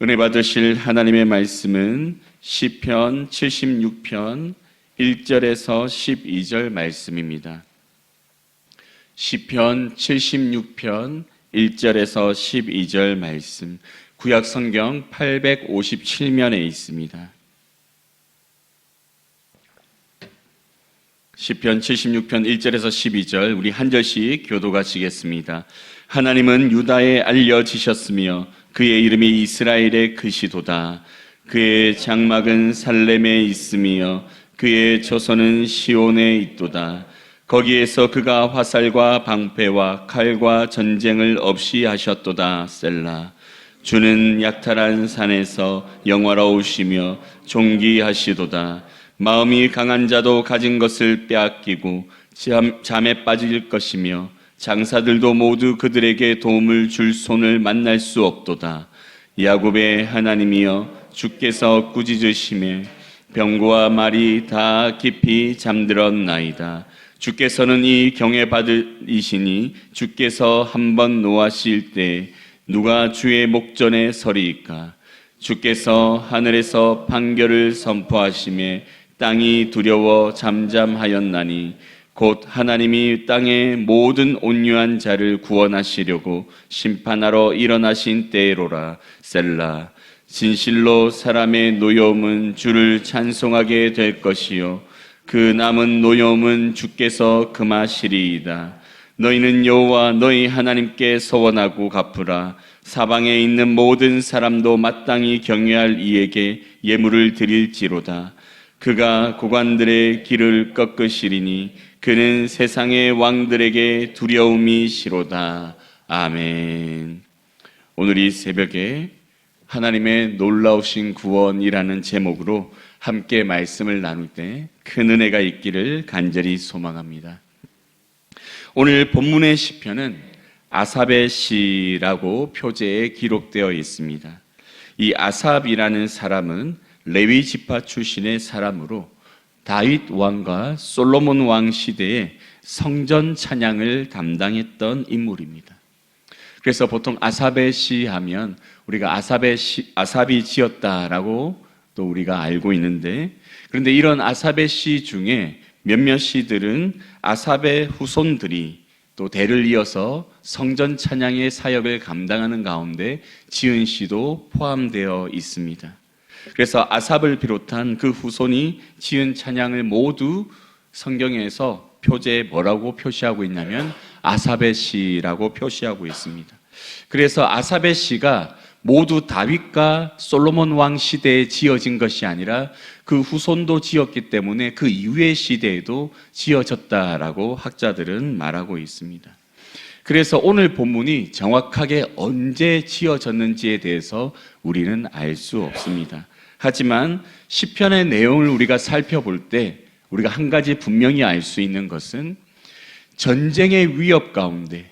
은혜 받으실 하나님의 말씀은 시편 76편 1절에서 12절 말씀입니다. 시편 76편 1절에서 12절 말씀, 구약 성경 857면에 있습니다. 시편 76편 1절에서 12절 우리 한 절씩 교도하시겠습니다. 하나님은 유다에 알려지셨으며 그의 이름이 이스라엘의 크시도다. 그의 장막은 살렘에 있으며 그의 조선은 시온에 있도다. 거기에서 그가 화살과 방패와 칼과 전쟁을 없이 하셨도다. 셀라. 주는 약탈한 산에서 영화로우시며 존귀하시도다. 마음이 강한 자도 가진 것을 빼앗기고 잠에 빠질 것이며 장사들도 모두 그들에게 도움을 줄 손을 만날 수 없도다. 야곱의 하나님이여 주께서 꾸짖으심에 병거와 말이 다 깊이 잠들었나이다. 주께서는 이 경외받으시니 주께서 한번 노하실 때 누가 주의 목전에 서리이까. 주께서 하늘에서 판결을 선포하심에 땅이 두려워 잠잠하였나니 곧 하나님이 땅의 모든 온유한 자를 구원하시려고 심판하러 일어나신 때로라. 셀라. 진실로 사람의 노여움은 주를 찬송하게 될 것이요 그 남은 노여움은 주께서 금하시리이다. 너희는 여호와 너희 하나님께 서원하고 갚으라. 사방에 있는 모든 사람도 마땅히 경외할 이에게 예물을 드릴지로다. 그가 고관들의 길을 꺾으시리니 그는 세상의 왕들에게 두려움이시로다. 아멘. 오늘 이 새벽에 하나님의 놀라우신 구원이라는 제목으로 함께 말씀을 나눌 때 큰 은혜가 있기를 간절히 소망합니다. 오늘 본문의 시편은 아삽의 시라고 표제에 기록되어 있습니다. 이 아삽이라는 사람은 레위 지파 출신의 사람으로 다윗 왕과 솔로몬 왕 시대에 성전 찬양을 담당했던 인물입니다. 그래서 보통 아삽의 시 하면 우리가 아삽이 지었다라고 또 우리가 알고 있는데, 그런데 이런 아삽의 시 중에 몇몇 시들은 아삽의 후손들이 또 대를 이어서 성전 찬양의 사역을 감당하는 가운데 지은 시도 포함되어 있습니다. 그래서 아삽을 비롯한 그 후손이 지은 찬양을 모두 성경에서 표제에 뭐라고 표시하고 있냐면 아삽의 시라고 표시하고 있습니다. 그래서 아삽의 시가 모두 다윗과 솔로몬 왕 시대에 지어진 것이 아니라 그 후손도 지었기 때문에 그 이후의 시대에도 지어졌다라고 학자들은 말하고 있습니다. 그래서 오늘 본문이 정확하게 언제 지어졌는지에 대해서 우리는 알 수 없습니다. 하지만 시편의 내용을 우리가 살펴볼 때 우리가 한 가지 분명히 알 수 있는 것은 전쟁의 위협 가운데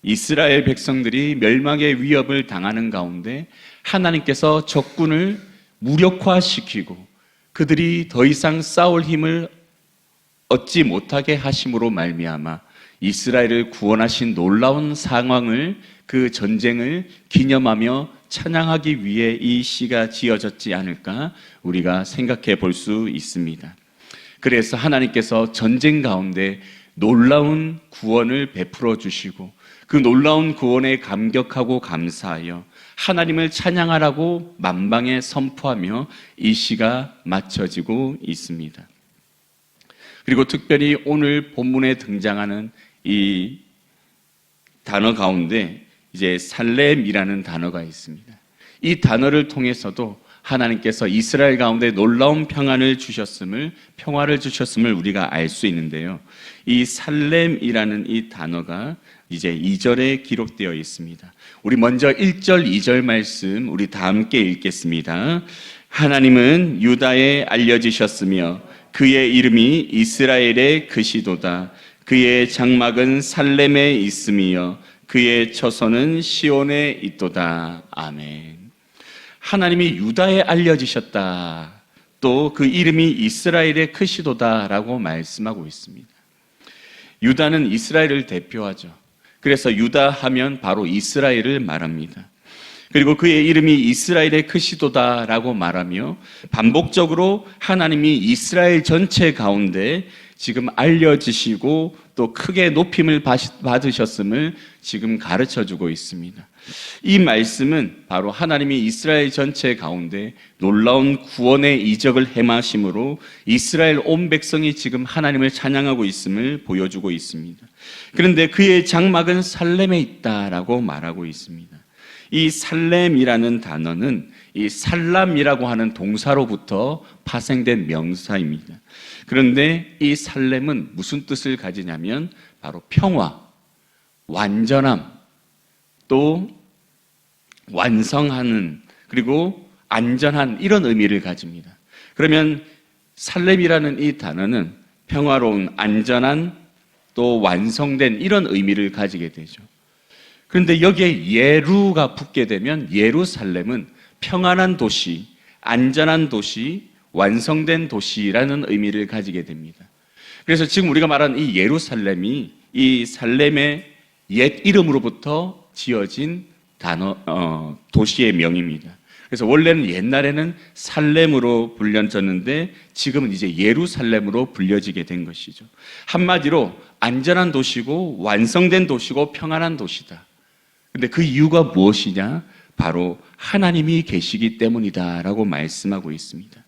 이스라엘 백성들이 멸망의 위협을 당하는 가운데 하나님께서 적군을 무력화시키고 그들이 더 이상 싸울 힘을 얻지 못하게 하심으로 말미암아 이스라엘을 구원하신 놀라운 상황을, 그 전쟁을 기념하며 찬양하기 위해 이 시가 지어졌지 않을까 우리가 생각해 볼 수 있습니다. 그래서 하나님께서 전쟁 가운데 놀라운 구원을 베풀어 주시고 그 놀라운 구원에 감격하고 감사하여 하나님을 찬양하라고 만방에 선포하며 이 시가 맞춰지고 있습니다. 그리고 특별히 오늘 본문에 등장하는 이 단어 가운데 이제 살렘이라는 단어가 있습니다. 이 단어를 통해서도 하나님께서 이스라엘 가운데 놀라운 평화를 주셨음을 우리가 알 수 있는데요. 이 살렘이라는 이 단어가 이제 2절에 기록되어 있습니다. 우리 먼저 1절, 2절 말씀 우리 다 함께 읽겠습니다. 하나님은 유다에 알려지셨으며 그의 이름이 이스라엘의 크시도다. 그의 장막은 살렘에 있으며 그의 처소는 시온에 있도다. 아멘. 하나님이 유다에 알려지셨다. 또 그 이름이 이스라엘의 크시도다라고 말씀하고 있습니다. 유다는 이스라엘을 대표하죠. 그래서 유다 하면 바로 이스라엘을 말합니다. 그리고 그의 이름이 이스라엘의 크시도다라고 말하며 반복적으로 하나님이 이스라엘 전체 가운데 지금 알려지시고 또 크게 높임을 받으셨음을 지금 가르쳐주고 있습니다. 이 말씀은 바로 하나님이 이스라엘 전체 가운데 놀라운 구원의 이적을 행하심으로 이스라엘 온 백성이 지금 하나님을 찬양하고 있음을 보여주고 있습니다. 그런데 그의 장막은 살렘에 있다라고 말하고 있습니다. 이 살렘이라는 단어는 이 살람이라고 하는 동사로부터 파생된 명사입니다. 그런데 이 살렘은 무슨 뜻을 가지냐면 바로 평화, 완전함, 또 완성하는, 그리고 안전한, 이런 의미를 가집니다. 그러면 살렘이라는 이 단어는 평화로운, 안전한, 또 완성된 이런 의미를 가지게 되죠. 그런데 여기에 예루가 붙게 되면 예루살렘은 평안한 도시, 안전한 도시, 완성된 도시라는 의미를 가지게 됩니다. 그래서 지금 우리가 말하는 이 예루살렘이 이 살렘의 옛 이름으로부터 지어진 도시의 명입니다. 그래서 원래는 옛날에는 살렘으로 불렸었는데 지금은 이제 예루살렘으로 불려지게 된 것이죠. 한마디로 안전한 도시고 완성된 도시고 평안한 도시다. 근데 그 이유가 무엇이냐? 바로 하나님이 계시기 때문이다라고 말씀하고 있습니다.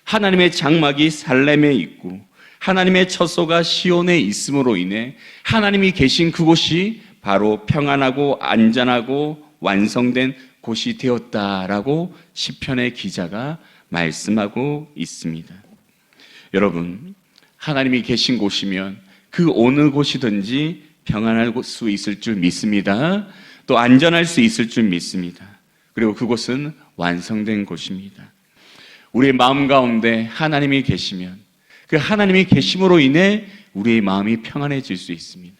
하나님의 장막이 살렘에 있고 하나님의 처소가 시온에 있음으로 인해 하나님이 계신 그곳이 바로 평안하고 안전하고 완성된 곳이 되었다라고 시편의 기자가 말씀하고 있습니다. 여러분, 하나님이 계신 곳이면 그 어느 곳이든지 평안할 수 있을 줄 믿습니다. 또 안전할 수 있을 줄 믿습니다. 그리고 그곳은 완성된 곳입니다. 우리의 마음 가운데 하나님이 계시면 그 하나님이 계심으로 인해 우리의 마음이 평안해질 수 있습니다.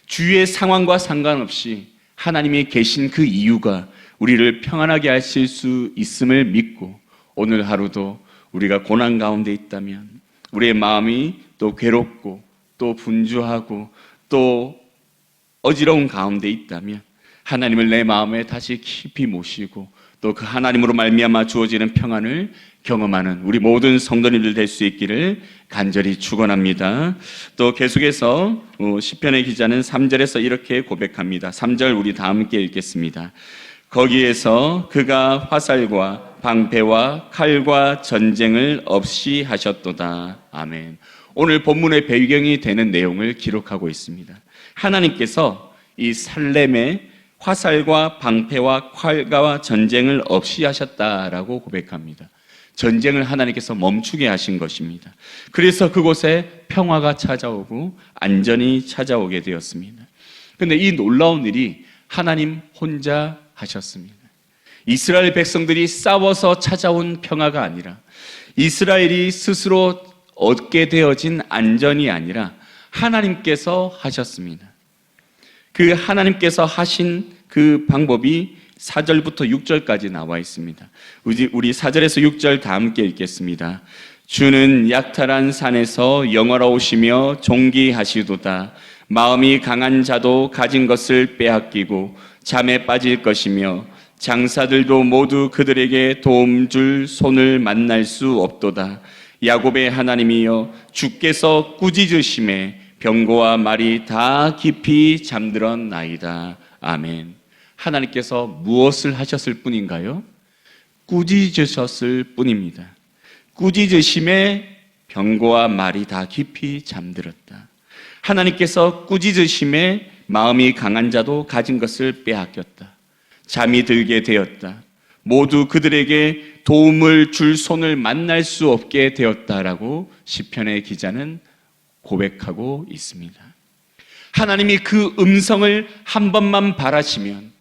주위의 상황과 상관없이 하나님이 계신 그 이유가 우리를 평안하게 하실 수 있음을 믿고 오늘 하루도 우리가 고난 가운데 있다면 우리의 마음이 또 괴롭고 또 분주하고 또 어지러운 가운데 있다면 하나님을 내 마음에 다시 깊이 모시고 또 그 하나님으로 말미암아 주어지는 평안을 경험하는 우리 모든 성도님들 될 수 있기를 간절히 축원합니다. 또 계속해서 시편의 기자는 3절에서 이렇게 고백합니다. 3절 우리 다 함께 읽겠습니다. 거기에서 그가 화살과 방패와 칼과 전쟁을 없이 하셨도다. 아멘. 오늘 본문의 배경이 되는 내용을 기록하고 있습니다. 하나님께서 이 살렘에 화살과 방패와 칼과 전쟁을 없이 하셨다라고 고백합니다. 전쟁을 하나님께서 멈추게 하신 것입니다. 그래서 그곳에 평화가 찾아오고 안전이 찾아오게 되었습니다. 그런데 이 놀라운 일이 하나님 혼자 하셨습니다. 이스라엘 백성들이 싸워서 찾아온 평화가 아니라 이스라엘이 스스로 얻게 되어진 안전이 아니라 하나님께서 하셨습니다. 그 하나님께서 하신 그 방법이 4절부터 6절까지 나와 있습니다. 우리 4절에서 6절 다 함께 읽겠습니다. 주는 약탈한 산에서 영화로우시며 존귀하시도다. 마음이 강한 자도 가진 것을 빼앗기고 잠에 빠질 것이며 장사들도 모두 그들에게 도움 줄 손을 만날 수 없도다. 야곱의 하나님이여 주께서 꾸짖으심에 병거와 말이 다 깊이 잠들었나이다. 아멘. 하나님께서 무엇을 하셨을 뿐인가요? 꾸짖으셨을 뿐입니다. 꾸짖으심에 병거와 말이 다 깊이 잠들었다. 하나님께서 꾸짖으심에 마음이 강한 자도 가진 것을 빼앗겼다. 잠이 들게 되었다. 모두 그들에게 도움을 줄 손을 만날 수 없게 되었다라고 시편의 기자는 고백하고 있습니다. 하나님이 그 음성을 한 번만 바라시면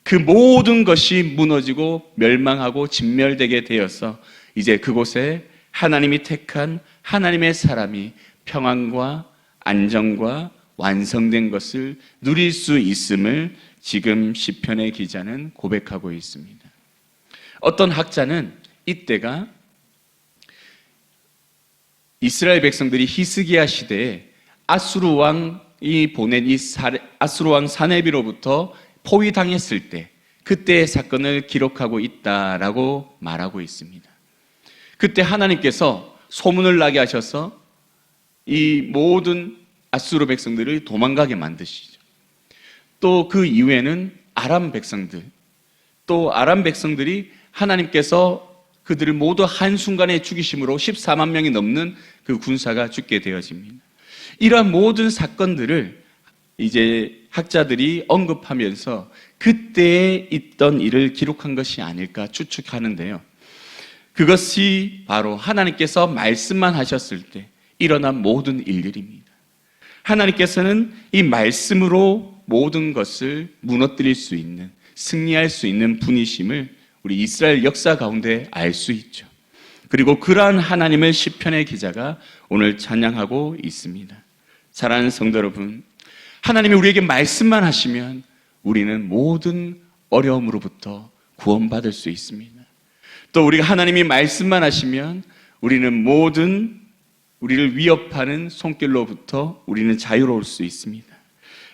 그 모든 것이 무너지고 멸망하고 진멸되게 되어서 이제 그곳에 하나님이 택한 하나님의 사람이 평안과 안정과 완성된 것을 누릴 수 있음을 지금 시편의 기자는 고백하고 있습니다. 어떤 학자는 이때가 이스라엘 백성들이 히스기야 시대에 아수르 왕이 보낸 이 아수르 왕 사네비로부터 포위당했을 때 그때의 사건을 기록하고 있다라고 말하고 있습니다. 그때 하나님께서 소문을 나게 하셔서 이 모든 아수르 백성들을 도망가게 만드시죠. 또 그 이후에는 아람 백성들, 또 아람 백성들이 하나님께서 그들을 모두 한순간에 죽이심으로 14만 명이 넘는 그 군사가 죽게 되어집니다. 이러한 모든 사건들을 이제 학자들이 언급하면서 그때에 있던 일을 기록한 것이 아닐까 추측하는데요. 그것이 바로 하나님께서 말씀만 하셨을 때 일어난 모든 일들입니다. 하나님께서는 이 말씀으로 모든 것을 무너뜨릴 수 있는, 승리할 수 있는 분이심을 우리 이스라엘 역사 가운데 알 수 있죠. 그리고 그러한 하나님을 시편의 기자가 오늘 찬양하고 있습니다. 사랑하는 성도 여러분, 하나님이 우리에게 말씀만 하시면 우리는 모든 어려움으로부터 구원받을 수 있습니다. 또 우리가 하나님이 말씀만 하시면 우리는 모든 우리를 위협하는 손길로부터 우리는 자유로울 수 있습니다.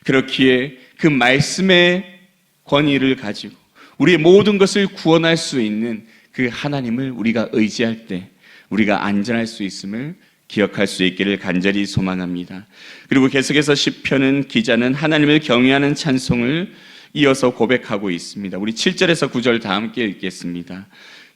그렇기에 그 말씀의 권위를 가지고 우리의 모든 것을 구원할 수 있는 그 하나님을 우리가 의지할 때 우리가 안전할 수 있음을 기억할 수 있기를 간절히 소망합니다. 그리고 계속해서 시편은 기자는 하나님을 경외하는 찬송을 이어서 고백하고 있습니다. 우리 7절에서 9절 다 함께 읽겠습니다.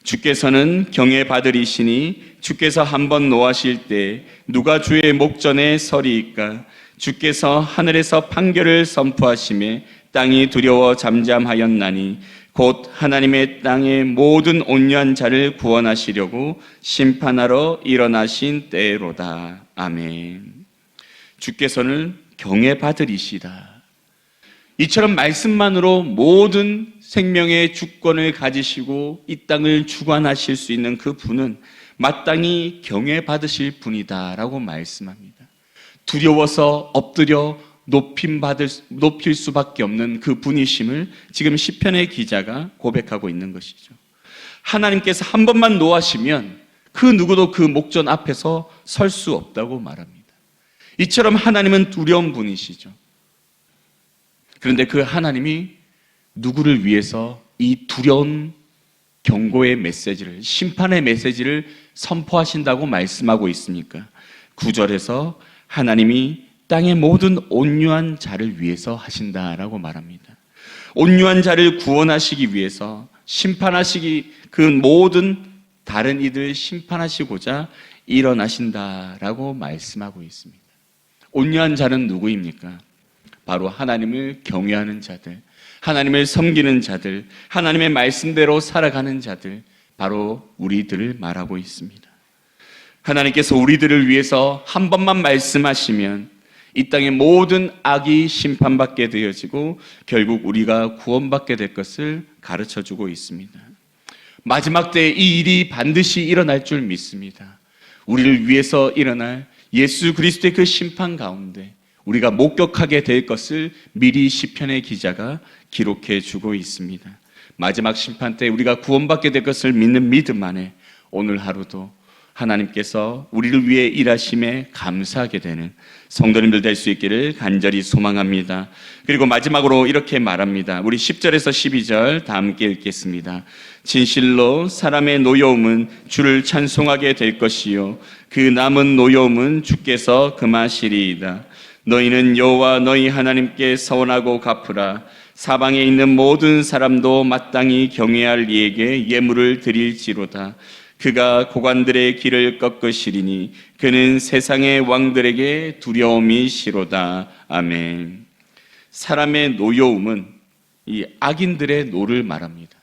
주께서는 경외받으리시니 주께서 한번 노하실 때 누가 주의 목전에 서리이까. 주께서 하늘에서 판결을 선포하시매 땅이 두려워 잠잠하였나니 곧 하나님의 땅의 모든 온유한 자를 구원하시려고 심판하러 일어나신 때로다. 아멘. 주께서는 경외받으리시다. 이처럼 말씀만으로 모든 생명의 주권을 가지시고 이 땅을 주관하실 수 있는 그 분은 마땅히 경외받으실 분이다라고 말씀합니다. 두려워서 엎드려 높일 수밖에 없는 그 분이심을 지금 시편의 기자가 고백하고 있는 것이죠. 하나님께서 한 번만 노하시면 그 누구도 그 목전 앞에서 설 수 없다고 말합니다. 이처럼 하나님은 두려운 분이시죠. 그런데 그 하나님이 누구를 위해서 이 두려운 경고의 메시지를, 심판의 메시지를 선포하신다고 말씀하고 있습니까? 9절에서 하나님이 땅의 모든 온유한 자를 위해서 하신다라고 말합니다. 온유한 자를 구원하시기 위해서 심판하시기, 그 모든 다른 이들 심판하시고자 일어나신다라고 말씀하고 있습니다. 온유한 자는 누구입니까? 바로 하나님을 경외하는 자들, 하나님을 섬기는 자들, 하나님의 말씀대로 살아가는 자들, 바로 우리들을 말하고 있습니다. 하나님께서 우리들을 위해서 한 번만 말씀하시면 이 땅의 모든 악이 심판받게 되어지고 결국 우리가 구원받게 될 것을 가르쳐주고 있습니다. 마지막 때에 이 일이 반드시 일어날 줄 믿습니다. 우리를 위해서 일어날 예수 그리스도의 그 심판 가운데 우리가 목격하게 될 것을 미리 시편의 기자가 기록해 주고 있습니다. 마지막 심판 때 우리가 구원받게 될 것을 믿는 믿음 안에 오늘 하루도 하나님께서 우리를 위해 일하심에 감사하게 되는 성도님들 될 수 있기를 간절히 소망합니다. 그리고 마지막으로 이렇게 말합니다. 우리 10절에서 12절 다 함께 읽겠습니다. 진실로 사람의 노여움은 주를 찬송하게 될 것이요 그 남은 노여움은 주께서 금하시리이다. 너희는 여호와 너희 하나님께 서원하고 갚으라. 사방에 있는 모든 사람도 마땅히 경외할 이에게 예물을 드릴지로다. 그가 고관들의 길을 꺾으시리니 그는 세상의 왕들에게 두려움이시로다. 아멘. 사람의 노여움은 이 악인들의 노를 말합니다.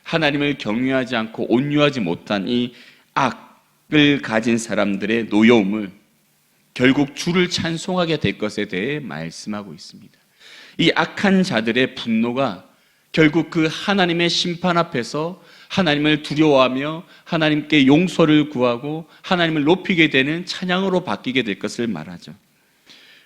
하나님을 경외하지 않고 온유하지 못한 이 악을 가진 사람들의 노여움을 결국 주를 찬송하게 될 것에 대해 말씀하고 있습니다. 이 악한 자들의 분노가 결국 그 하나님의 심판 앞에서 하나님을 두려워하며 하나님께 용서를 구하고 하나님을 높이게 되는 찬양으로 바뀌게 될 것을 말하죠.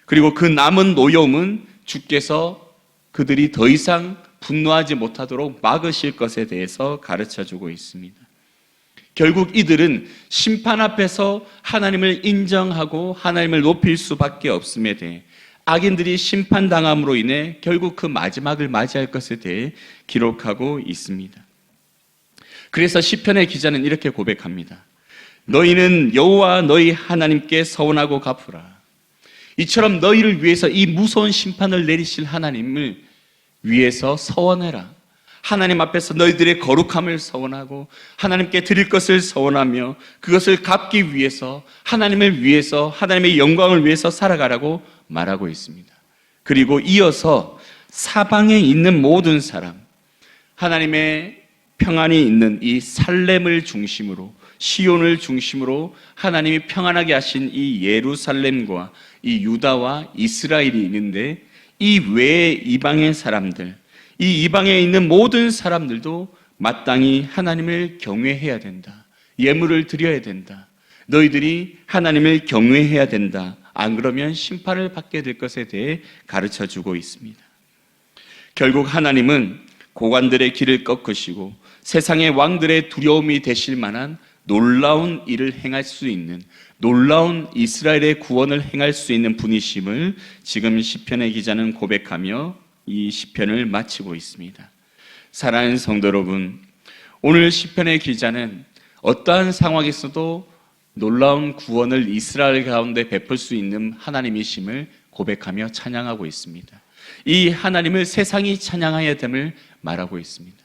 그리고 그 남은 노여움은 주께서 그들이 더 이상 분노하지 못하도록 막으실 것에 대해서 가르쳐주고 있습니다. 결국 이들은 심판 앞에서 하나님을 인정하고 하나님을 높일 수밖에 없음에 대해 악인들이 심판당함으로 인해 결국 그 마지막을 맞이할 것에 대해 기록하고 있습니다. 그래서 시편의 기자는 이렇게 고백합니다. 너희는 여호와 너희 하나님께 서원하고 갚으라. 이처럼 너희를 위해서 이 무서운 심판을 내리실 하나님을 위해서 서원해라. 하나님 앞에서 너희들의 거룩함을 서원하고 하나님께 드릴 것을 서원하며 그것을 갚기 위해서 하나님을 위해서 하나님의 영광을 위해서 살아가라고 말하고 있습니다. 그리고 이어서 사방에 있는 모든 사람, 하나님의 평안이 있는 이 살렘을 중심으로, 시온을 중심으로 하나님이 평안하게 하신 이 예루살렘과 이 유다와 이스라엘이 있는데, 이 외의 이방의 사람들, 이 이방에 있는 모든 사람들도 마땅히 하나님을 경외해야 된다. 예물을 드려야 된다. 너희들이 하나님을 경외해야 된다. 안 그러면 심판을 받게 될 것에 대해 가르쳐 주고 있습니다. 결국 하나님은 고관들의 길을 꺾으시고 세상의 왕들의 두려움이 되실 만한 놀라운 일을 행할 수 있는, 놀라운 이스라엘의 구원을 행할 수 있는 분이심을 지금 시편의 기자는 고백하며 이 시편을 마치고 있습니다. 사랑하는 성도 여러분, 오늘 시편의 기자는 어떠한 상황에서도 놀라운 구원을 이스라엘 가운데 베풀 수 있는 하나님이심을 고백하며 찬양하고 있습니다. 이 하나님을 세상이 찬양해야 됨을 말하고 있습니다.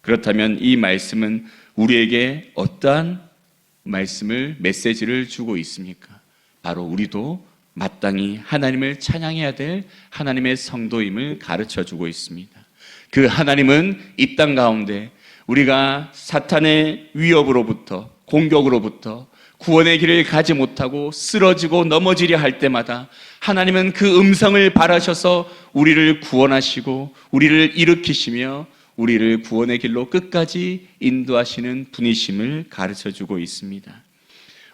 그렇다면 이 말씀은 우리에게 어떠한 말씀을, 메시지를 주고 있습니까? 바로 우리도 마땅히 하나님을 찬양해야 될 하나님의 성도임을 가르쳐 주고 있습니다. 그 하나님은 이 땅 가운데 우리가 사탄의 위협으로부터, 공격으로부터 구원의 길을 가지 못하고 쓰러지고 넘어지려 할 때마다 하나님은 그 음성을 바라셔서 우리를 구원하시고 우리를 일으키시며 우리를 구원의 길로 끝까지 인도하시는 분이심을 가르쳐 주고 있습니다.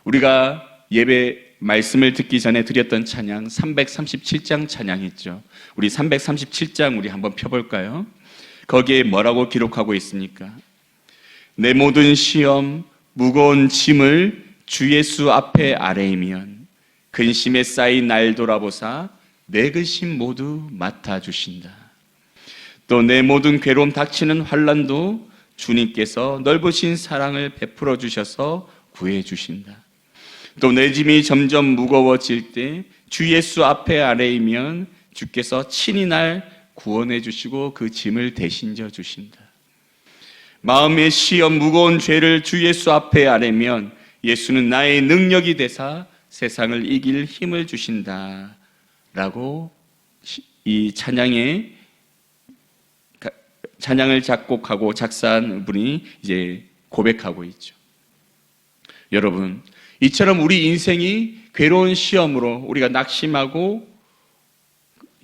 우리가 예배 말씀을 듣기 전에 드렸던 찬양 337장 찬양이죠. 우리 337장 우리 한번 펴볼까요? 거기에 뭐라고 기록하고 있습니까? 내 모든 시험 무거운 짐을 주 예수 앞에 아뢰이면 근심에 쌓인 날 돌아보사 내 근심 모두 맡아주신다. 또 내 모든 괴로움 닥치는 환난도 주님께서 넓으신 사랑을 베풀어 주셔서 구해 주신다. 또 내 짐이 점점 무거워질 때 주 예수 앞에 아뢰이면 주께서 친히 날 구원해 주시고 그 짐을 대신져 주신다. 마음의 시험 무거운 죄를 주 예수 앞에 아뢰면 예수는 나의 능력이 되사 세상을 이길 힘을 주신다 라고 이 찬양을 작곡하고 작사한 분이 이제 고백하고 있죠. 여러분, 이처럼 우리 인생이 괴로운 시험으로 우리가 낙심하고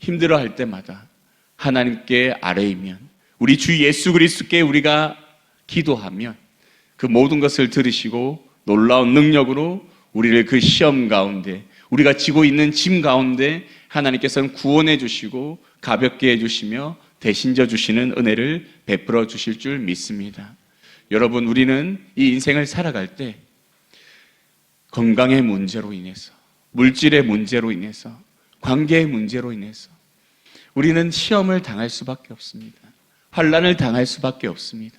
힘들어할 때마다 하나님께 아뢰이면, 우리 주 예수 그리스도께 우리가 기도하면 그 모든 것을 들으시고 놀라운 능력으로 우리를 그 시험 가운데, 우리가 지고 있는 짐 가운데 하나님께서는 구원해 주시고 가볍게 해주시며 대신져 주시는 은혜를 베풀어 주실 줄 믿습니다. 여러분, 우리는 이 인생을 살아갈 때 건강의 문제로 인해서, 물질의 문제로 인해서, 관계의 문제로 인해서 우리는 시험을 당할 수밖에 없습니다. 환난을 당할 수밖에 없습니다.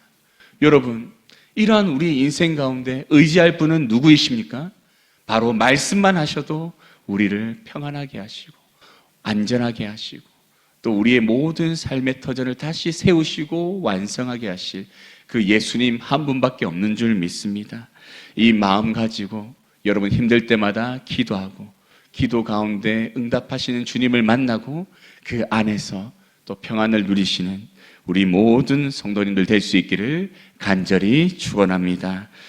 여러분, 이러한 우리 인생 가운데 의지할 분은 누구이십니까? 바로 말씀만 하셔도 우리를 평안하게 하시고 안전하게 하시고 또 우리의 모든 삶의 터전을 다시 세우시고 완성하게 하실 그 예수님 한 분밖에 없는 줄 믿습니다. 이 마음 가지고 여러분 힘들 때마다 기도하고 기도 가운데 응답하시는 주님을 만나고 그 안에서 또 평안을 누리시는 우리 모든 성도님들 될 수 있기를 간절히 축원합니다.